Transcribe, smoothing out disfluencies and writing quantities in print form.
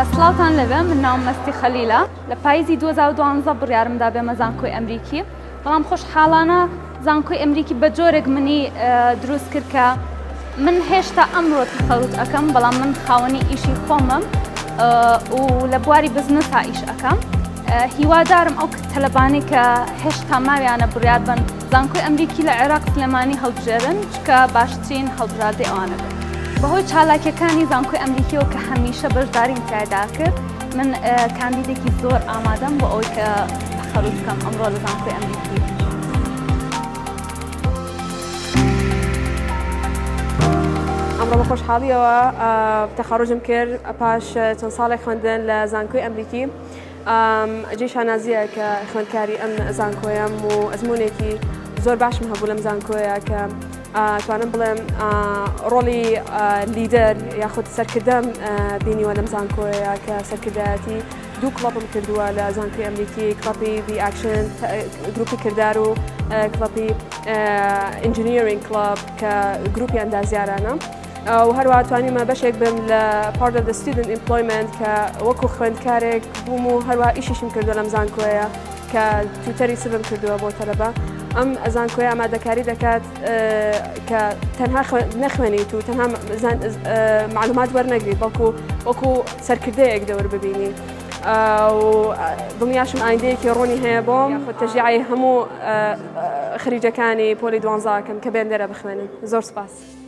سڵاوتان لەوێ من ناوم مەستی خەلیلە لە پاییزی 2012 بڕیارمدا بێمە زانکۆی ئەمریکی بەڵام خۆشحاڵانە زانکۆی ئەمریکی بە جۆرێک منی دروست کرد کە من هێشتا ئەمڕۆ تەخەڵوت ئەەکەم بەڵام من خاوەنی ئیشی خۆمم و لە بواری بزنسا ئیش ئەەکەم هیوادارم ئەو تەلەبانی کە هێشتا ماویانە بڕیار بن زانکۆی ئەمریکی لە عێراق سلێمانی هەڵبژێرن چکە باشترین هەڵبژاردەی ئەوانە بێت بەهۆی چالاکیەکانی زانکۆی ئەمریکیەوە کە هەمیشە بەشداریم تیادا کرد من کاندیدێکی زۆر ئامادەم بۆ ئەوەی کە تەخەڵوت بکەم ئەمڕۆ لە زانکۆی ئەمریکی ئەمڕۆ بە خۆشحاڵیەوە تەخەڕوجم کرد پاش چەند ساڵێک خوێندن لە زانکۆی ئەمریکی ئەجێ شانازیە کە خوێندکاری ئەم زانکۆیەم و ئەزمونێکی زۆر باشم هەبوو لەم زانکۆیە کە توانم بڵێم ڕۆڵی لیدەر یاخود سەرکردەم بینیوە لەم زانکۆیە کە سەرکردایەتی دوو کڵەپم کردووە لە زانکۆی ئەمریکی کڵەپی دی ئاکشن گروپی کردار و کڵەپی ئینجینیرینگ کڵەب کە گروپی ئەندازیارانە و هەروە توانیمە بەشێک بم لە part of the student employment کە وەکو خوێندکارێک بووم و هەروە ئیشیشم کردووە لەم زانکۆیە کە توتەری سبم کردووە بۆ تەلەبە ئەم زانکۆی ئامادەکاری دەکات کە تەنها نەخوێنیت و تەنها معلومات وەرنەگریت بەڵکو وەکو سەرکردەیەک دەور ببینی و دڵنیاشم ئایندەیەکی ڕۆنی هەیە بۆم تەشجیعی هەموو خریجەکانی پۆلی 12کەم کە بێن دەرە بخوێنن زۆر سپاس.